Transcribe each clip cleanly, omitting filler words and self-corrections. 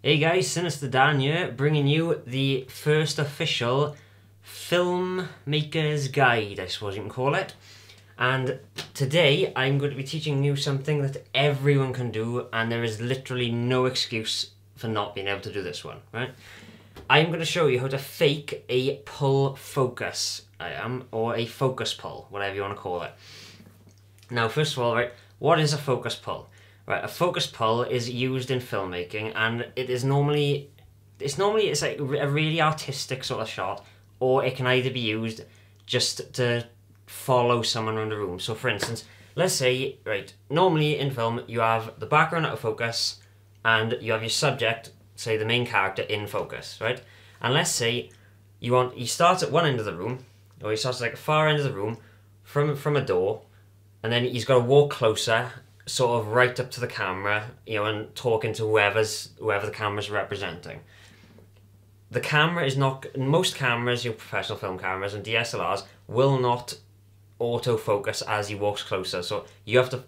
Hey guys, Sinister Dan here, bringing you the first official filmmaker's guide, I suppose you can call it. And today I'm going to be teaching you something that everyone can do, and there is literally no excuse for not being able to do this one, right? I'm going to show you how to fake a pull focus, or a focus pull, whatever you want to call it. Now, first of all, right, what is a focus pull? Right, a focus pull is used in filmmaking, and it's like a really artistic sort of shot, or it can either be used just to follow someone around the room. So, for instance, let's say, right, normally in film you have the background out of focus, and you have your subject, say the main character, in focus, right? And let's say he starts at one end of the room, or he starts at like a far end of the room from a door, and then he's got to walk closer, sort of right up to the camera, and talking to whoever the camera's representing. The camera is not, most cameras, your professional film cameras and DSLRs, will not autofocus as he walks closer. So you have to,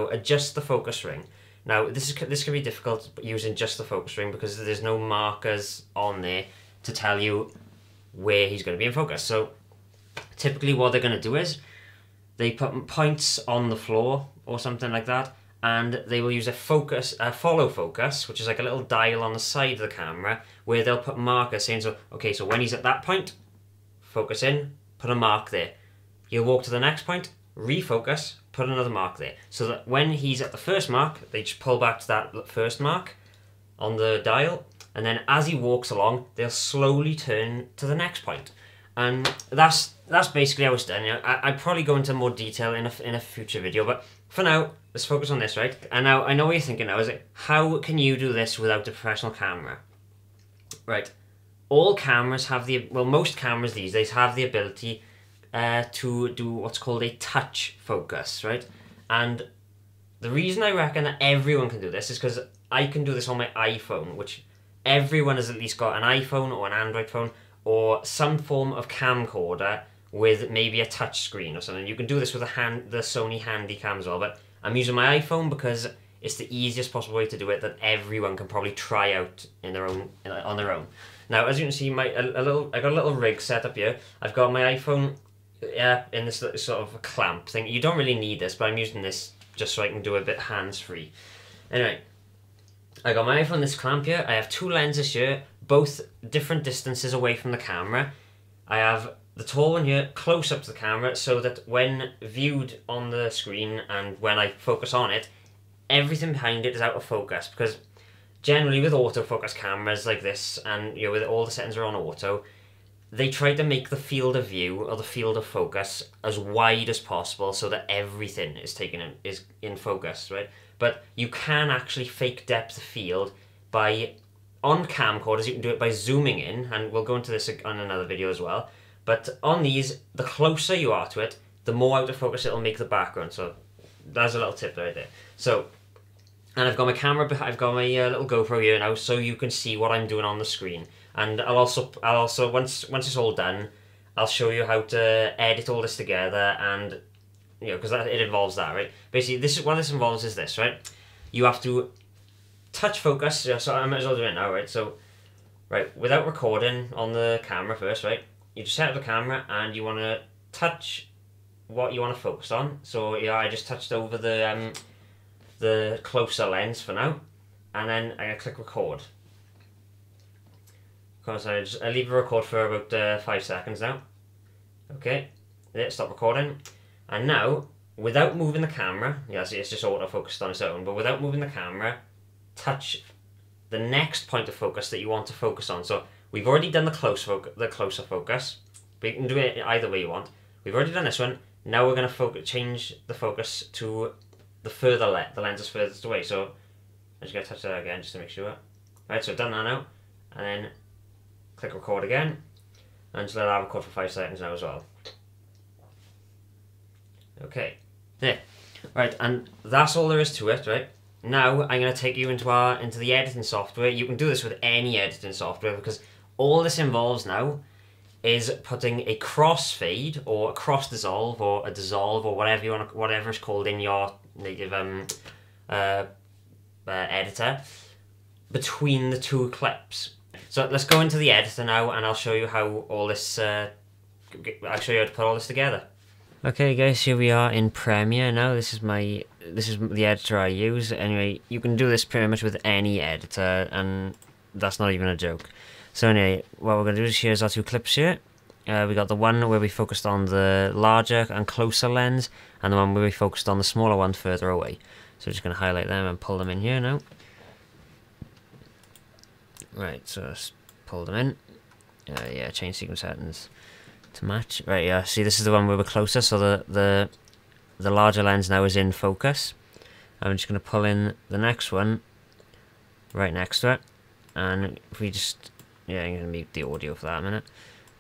adjust the focus ring. Now this can be difficult using just the focus ring because there's no markers on there to tell you where he's going to be in focus. So typically what they're going to do is they put points on the floor or something like that, and they will use a follow focus, which is like a little dial on the side of the camera, where they'll put markers saying, so when he's at that point, focus in, put a mark there. He'll walk to the next point, refocus, put another mark there. So that when he's at the first mark, they just pull back to that first mark on the dial, and then as he walks along, they'll slowly turn to the next point. And that's basically how it's done. I'd probably go into more detail in a future video, but for now, let's focus on this, right? And now, I know what you're thinking now, is like, how can you do this without a professional camera? Right, all cameras have most cameras these days have the ability to do what's called a touch focus, right? And the reason I reckon that everyone can do this is because I can do this on my iPhone, which everyone has at least got an iPhone or an Android phone, or some form of camcorder with maybe a touch screen or something. You can do this with the Sony Handycam as well, but I'm using my iPhone because it's the easiest possible way to do it that everyone can probably try out on their own. Now, as you can see, I got a little rig set up here. I've got my iPhone in this sort of clamp thing. You don't really need this, but I'm using this just so I can do a bit hands-free. Anyway, I got my iPhone, this clamp here. I have two lenses here, both different distances away from the camera. I have the tall one here close up to the camera so that when viewed on the screen and when I focus on it, everything behind it is out of focus, because generally with autofocus cameras like this, and with all the settings are on auto, they try to make the field of view or the field of focus as wide as possible so that everything is in focus, right? But you can actually fake depth of field on camcorders. You can do it by zooming in, and we'll go into this on another video as well. But on these, the closer you are to it, the more out of focus it'll make the background. So that's a little tip right there. So, and I've got my camera, I've got my little GoPro here now, so you can see what I'm doing on the screen. And I'll also once it's all done, I'll show you how to edit all this together, and because it involves that, right? Basically, what this involves is this, right? You have to touch focus. So I might as well do it now, right? So, right, without recording on the camera first, right? You just set up the camera and you want to touch what you want to focus on. So I just touched over the closer lens for now, and then I click record. Because I leave a record for about 5 seconds now. Okay, stop recording. And now, without moving the camera, it's just auto-focused on its own, but without moving the camera, touch the next point of focus that you want to focus on. So we've already done the closer focus, but you can do it either way you want. We've already done this one. Now we're going to change the focus to the lens is furthest away. So I'm just going to touch that again just to make sure. Right, so I've done that now, and then click record again, and just let that record for 5 seconds now as well. Okay, there. Right, and that's all there is to it, right? Now I'm going to take you into the editing software. You can do this with any editing software, because all this involves now is putting a crossfade or a cross dissolve or a dissolve or whatever it's called in your native editor between the two clips. So let's go into the editor now, and I'll show you how all this, I'll show you how to put all this together. Okay guys, here we are in Premiere now. This is the editor I use. Anyway, you can do this pretty much with any editor, and that's not even a joke. So anyway, what we're going to do is here's our two clips here. We got the one where we focused on the larger and closer lens, and the one where we focused on the smaller one further away. So we're just going to highlight them and pull them in here now. Right, so let's pull them in. Yeah, change sequence settings to match. Right, yeah, see this is the one where we're closer, so the larger lens now is in focus. I'm just going to pull in the next one right next to it. And if we just, yeah, I'm going to mute the audio for that a minute.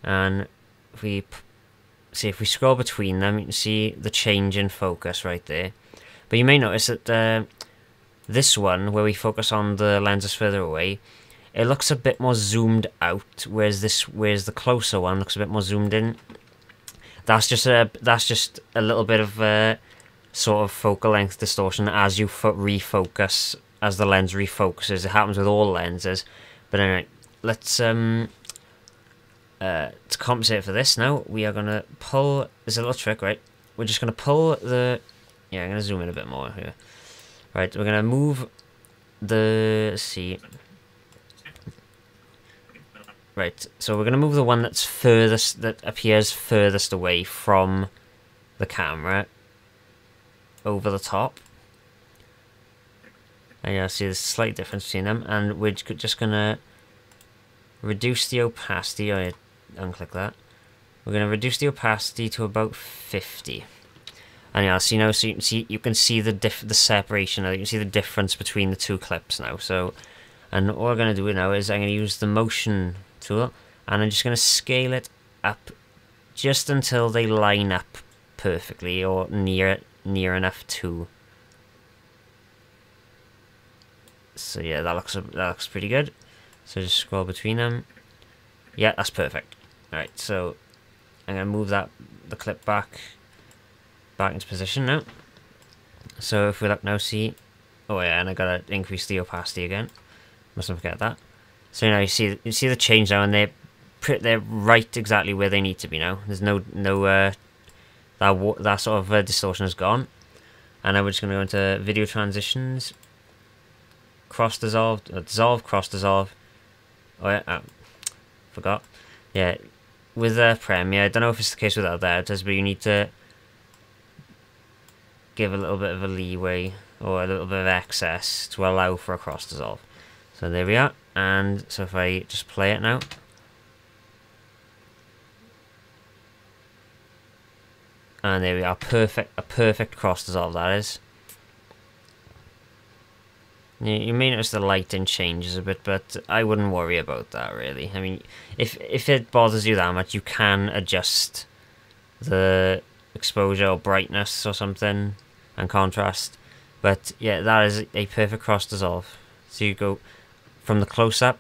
And if we scroll between them, you can see the change in focus right there. But you may notice that this one, where we focus on the lenses further away, it looks a bit more zoomed out, whereas the closer one looks a bit more zoomed in. That's just a little bit of sort of focal length distortion as you refocus, as the lens refocuses. It happens with all lenses. But anyway, let's to compensate for this now, we are gonna pull. There's a little trick, right? We're just gonna pull the. Yeah, I'm gonna zoom in a bit more here. Right, we're gonna move the. Let's see. Right, so we're going to move the one that's furthest, that appears furthest away from the camera over the top. And you'll see there's a slight difference between them, and we're just going to reduce the opacity. I unclick that. We're going to reduce the opacity to about 50. And yeah, so you can see the separation. You can see the difference between the two clips now. So, and all we're going to do now is I'm going to use the motion tool, and I'm just going to scale it up just until they line up perfectly, or near enough to. So yeah, that looks pretty good. So just scroll between them. Yeah, that's perfect. Alright, so I'm going to move the clip back into position now. So if we look now, see, oh yeah, and I got to increase the opacity again. Mustn't forget that. So now you see the change now, and they're right exactly where they need to be now. There's no that sort of distortion is gone. And now we're just going to go into video transitions, cross dissolve, dissolve, cross dissolve. Oh yeah, forgot. Yeah, with Premiere, I don't know if it's the case with other editors, but you need to give a little bit of a leeway or a little bit of excess to allow for a cross dissolve. So there we are. And so if I just play it now, and there we are, a perfect cross dissolve that is. You may notice the lighting changes a bit, but I wouldn't worry about that really. I mean, if it bothers you that much, you can adjust the exposure or brightness or something and contrast. But yeah, that is a perfect cross dissolve. So you go from the close-up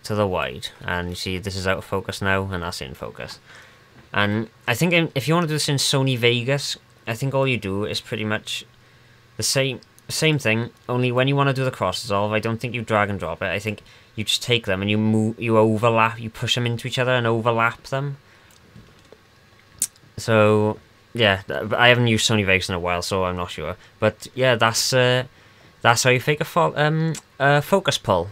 to the wide, and you see this is out of focus now, and that's in focus. And I think if you want to do this in Sony Vegas, I think all you do is pretty much the same thing, only when you want to do the cross dissolve, I don't think you drag and drop it. I think you just take them and you overlap, you push them into each other and overlap them. So yeah, I haven't used Sony Vegas in a while, so I'm not sure. But yeah, that's how you fake a focus pull.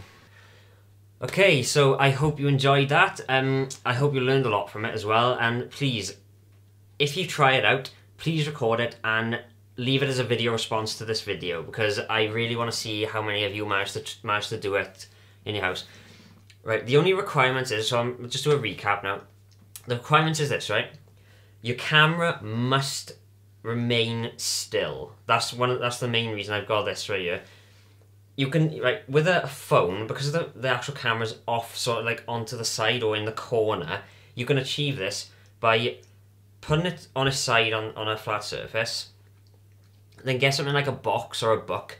Okay, so I hope you enjoyed that. I hope you learned a lot from it as well. And please, if you try it out, please record it and leave it as a video response to this video, because I really want to see how many of you managed to do it in your house. Right, the only requirements is, so I'm just do a recap now. The requirements is this, right? Your camera must remain still. That's the main reason I've got this right here. You can, right, with a phone, because the actual camera's off, sort of like onto the side or in the corner, you can achieve this by putting it on its side on a flat surface, then get something like a box or a book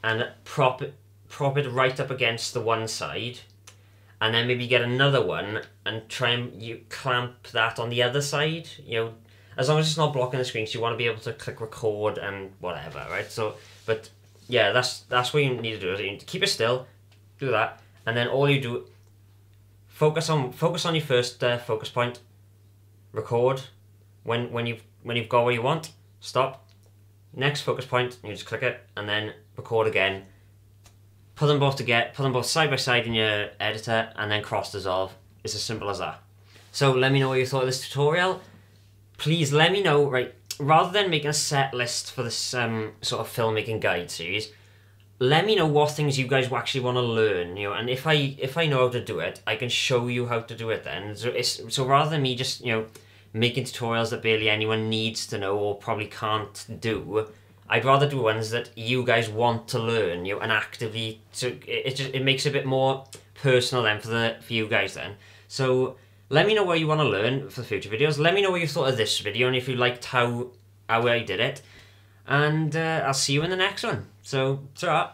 and prop it right up against the one side, and then maybe get another one and try and you clamp that on the other side, you know, as long as it's not blocking the screen, so you want to be able to click record and whatever, right? So, but yeah, that's what you need to do. You need to keep it still, do that, and then all you do, focus on your first focus point, record, when you've got what you want, stop, next focus point, you just click it, and then record again. Put them both side by side in your editor, and then cross dissolve. It's as simple as that. So let me know what you thought of this tutorial. Please let me know, right, rather than making a set list for this sort of filmmaking guide series, let me know what things you guys actually want to learn, you know, and if I know how to do it, I can show you how to do it then. So rather than me just, you know, making tutorials that barely anyone needs to know or probably can't do, I'd rather do ones that you guys want to learn, you know, and actively, so it makes it a bit more personal then for you guys then. So let me know what you want to learn for the future videos. Let me know what you thought of this video and if you liked how I did it. And I'll see you in the next one. So, ta-ra.